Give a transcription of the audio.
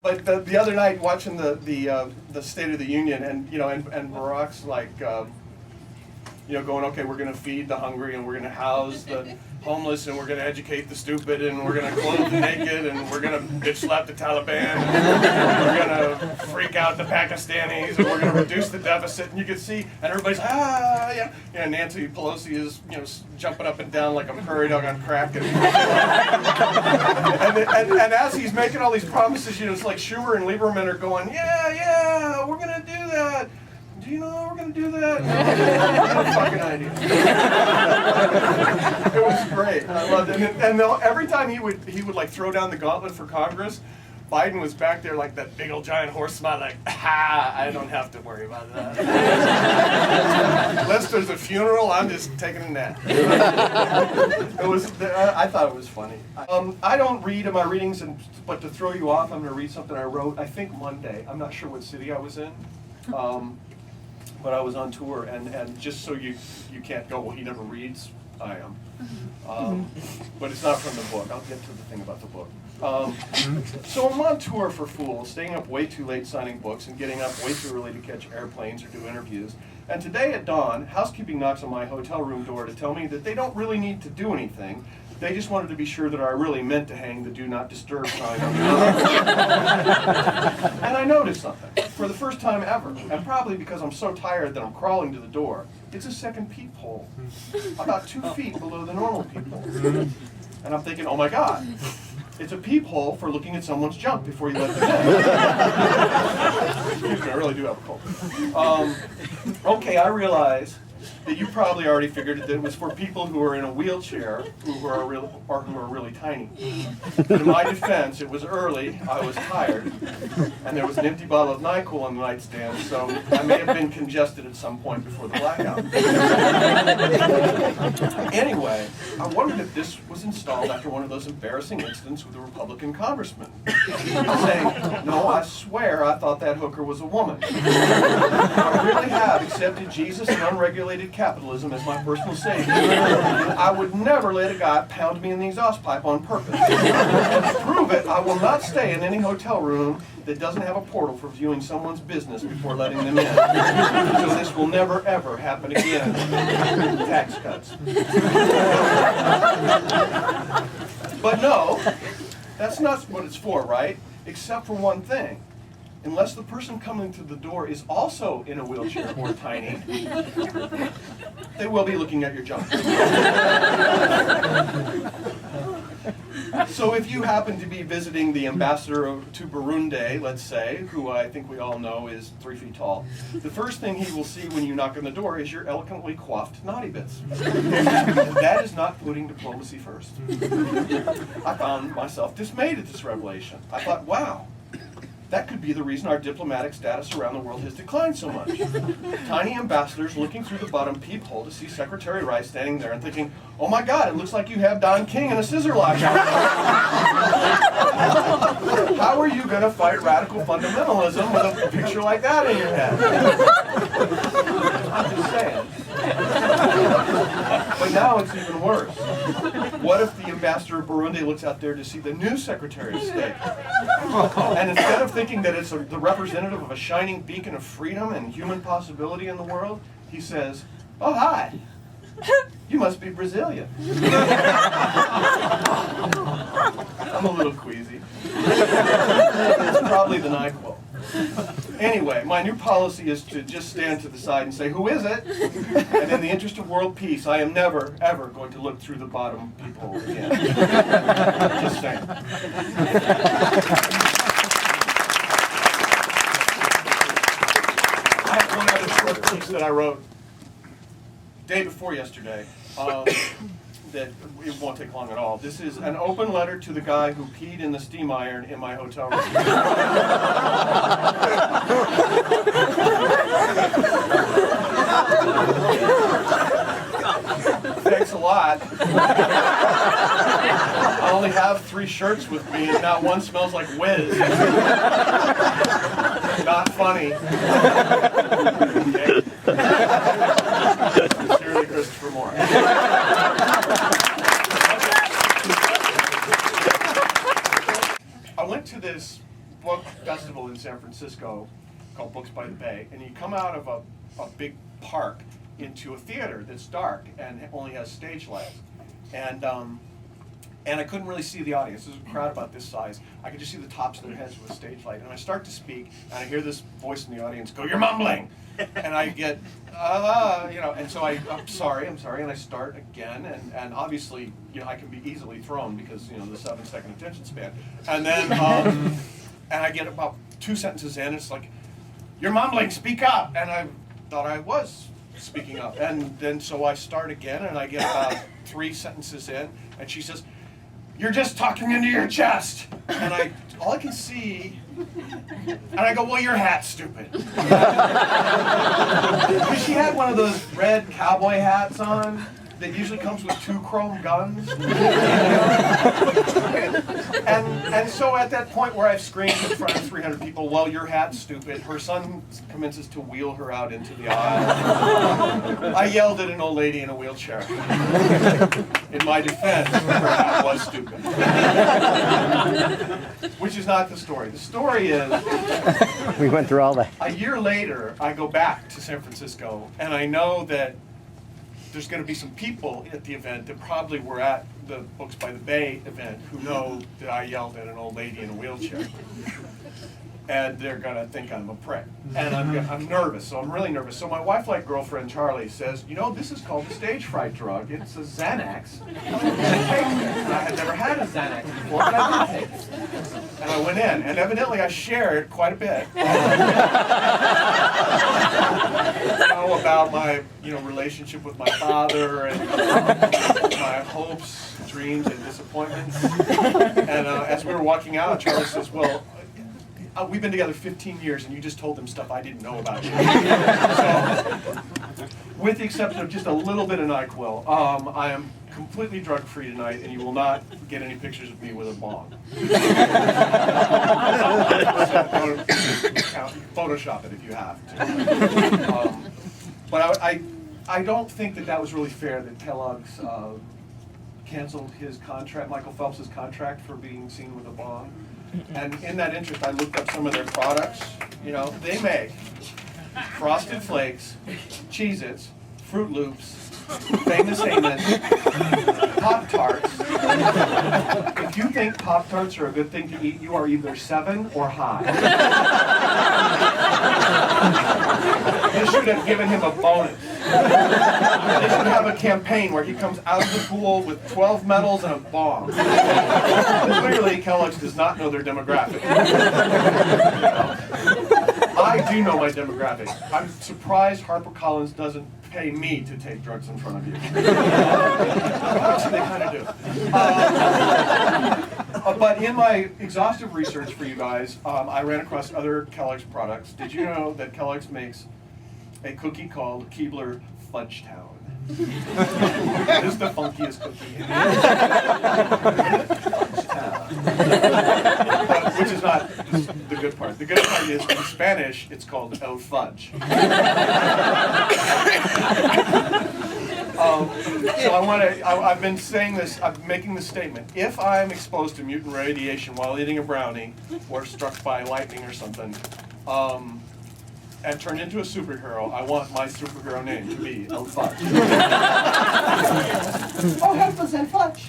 But the other night, watching the State of the Union, and and Barack's like, going, okay, we're going to feed the hungry, and we're going to house the homeless, and we're going to educate the stupid, and we're going to clothe the naked, and we're going to bitch slap the Taliban, and we're going to freak out the Pakistanis, and we're going to reduce the deficit. And you can see, and everybody's yeah. Nancy Pelosi is jumping up and down like a prairie dog on crack, and as he's making all these promises, it's like Schumer and Lieberman are going, yeah, we're going to do that. Do you know how we're going to do that? No fucking idea. It was great. I loved it. And every time he would like throw down the gauntlet for Congress, Biden was back there like that big old giant horse smile, like, I don't have to worry about that. Unless there's a funeral, I'm just taking a nap. I thought it was funny. I don't read in my readings, but to throw you off, I'm going to read something I wrote, I think Monday. I'm not sure what city I was in. But I was on tour, and just so you can't go, well, he never reads, I am. But it's not from the book. I'll get to the thing about the book. So I'm on tour for Fools, staying up way too late signing books and getting up way too early to catch airplanes or do interviews. And today at dawn, housekeeping knocks on my hotel room door to tell me that they don't really need to do anything. They just wanted to be sure that I really meant to hang the Do Not Disturb sign on the door. And I noticed something. For the first time ever, and probably because I'm so tired that I'm crawling to the door, it's a second peephole, about 2 feet below the normal peephole. And I'm thinking, oh my God, it's a peephole for looking at someone's junk before you let them in. Excuse me, I really do have a cold. Okay, I realize that you probably already figured that it was for people who are in a wheelchair who are really tiny. But in my defense, it was early, I was tired, and there was an empty bottle of NyQuil on the nightstand, so I may have been congested at some point before the blackout. Anyway, I wondered if this was installed after one of those embarrassing incidents with a Republican congressman. Saying, no, I swear I thought that hooker was a woman. I really have accepted Jesus and unregulated capitalism as my personal savior. I would never let a guy pound me in the exhaust pipe on purpose. And to prove it, I will not stay in any hotel room that doesn't have a portal for viewing someone's business before letting them in. So this will never, ever happen again. Tax cuts. But no, that's not what it's for, right? Except for one thing. Unless the person coming through the door is also in a wheelchair or tiny, they will be looking at your junk. So if you happen to be visiting the ambassador to Burundi, let's say, who I think we all know is 3 feet tall, the first thing he will see when you knock on the door is your eloquently coiffed naughty bits. That is not putting diplomacy first. I found myself dismayed at this revelation. I thought, wow. That could be the reason our diplomatic status around the world has declined so much. Tiny ambassadors looking through the bottom peephole to see Secretary Rice standing there and thinking, oh my God, it looks like you have Don King in a scissor lock. How are you going to fight radical fundamentalism with a picture like that in your head? I'm just saying. But now it's even worse. What if the ambassador of Burundi looks out there to see the new Secretary of State? And instead of thinking that it's the representative of a shining beacon of freedom and human possibility in the world, he says, oh, hi. You must be Brazilian. I'm a little queasy. It's probably the NyQuil. Anyway, my new policy is to just stand to the side and say, who is it? And in the interest of world peace, I am never, ever going to look through the bottom peephole again. Just saying. I have one other short piece that I wrote day before yesterday. That it won't take long at all. This is an open letter to the guy who peed in the steam iron in my hotel room. Thanks a lot. I only have 3 shirts with me, and not one smells like whiz. Not funny. Okay. Sincerely, Christopher Moore. I went to this book in San Francisco called Books by the Bay, and you come out of a big park into a theater that's dark and only has stage lights. And I couldn't really see the audience. There's a crowd about this size. I could just see the tops of their heads with a stage light. And I start to speak, and I hear this voice in the audience go, "You're mumbling!" And I get, and so I'm sorry, and I start again, and obviously, I can be easily thrown because, the 7-second attention span. And then, and I get about 2 sentences in, it's like, "You're mumbling, speak up!" And I thought I was speaking up. And then, so I start again, and I get about 3 sentences in, and she says, "You're just talking into your chest." And all I can see, and I go, "Well, your hat's stupid." Because she had one of those red cowboy hats on that usually comes with 2 chrome guns. And so at that point where I've screamed in front of 300 people, "Well, your hat's stupid," her son commences to wheel her out into the aisle. I yelled at an old lady in a wheelchair. In my defense, her hat was stupid. Which is not the story. The story is, we went through all that. A year later, I go back to San Francisco, and I know that there's going to be some people at the event that probably were at the Books by the Bay event who know that I yelled at an old lady in a wheelchair. And they're going to think I'm a prick. And I'm nervous, so I'm really nervous. So my wife-like girlfriend, Charlie, says, "This is called the stage fright drug. It's a Xanax." And I had never had a Xanax before, but I did take it. And I went in, and evidently I shared quite a bit. About my relationship with my father and my hopes, dreams, and disappointments. And as we were walking out, Charlie says, "Well, we've been together 15 years, and you just told them stuff I didn't know about you." So, with the exception of just a little bit of NyQuil, I am completely drug-free tonight, and you will not get any pictures of me with a bong. So, Photoshop it if you have to. But I don't think that was really fair that Kellogg's canceled his contract, Michael Phelps' contract, for being seen with a bong. And in that interest, I looked up some of their products. They make Frosted Flakes, Cheez-Its, Fruit Loops, Famous Amos, Pop-Tarts. If you think Pop-Tarts are a good thing to eat, you are either 7 or high. They should have given him a bonus. They should have a campaign where he comes out of the pool with 12 medals and a bomb. Clearly, Kellogg's does not know their demographic. I do know my demographic. I'm surprised HarperCollins doesn't pay me to take drugs in front of you. Actually, they kind of do. But in my exhaustive research for you guys, I ran across other Kellogg's products. Did you know that Kellogg's makes a cookie called Keebler Fudge Town? It is the funkiest cookie. Which is not the good part. The good part is, in Spanish, it's called El Fudge. So I've been saying this, I'm making this statement. If I'm exposed to mutant radiation while eating a brownie, or struck by lightning or something, and turned into a superhero, I want my superhero name to be El Fudge. Oh, help us, El Fudge!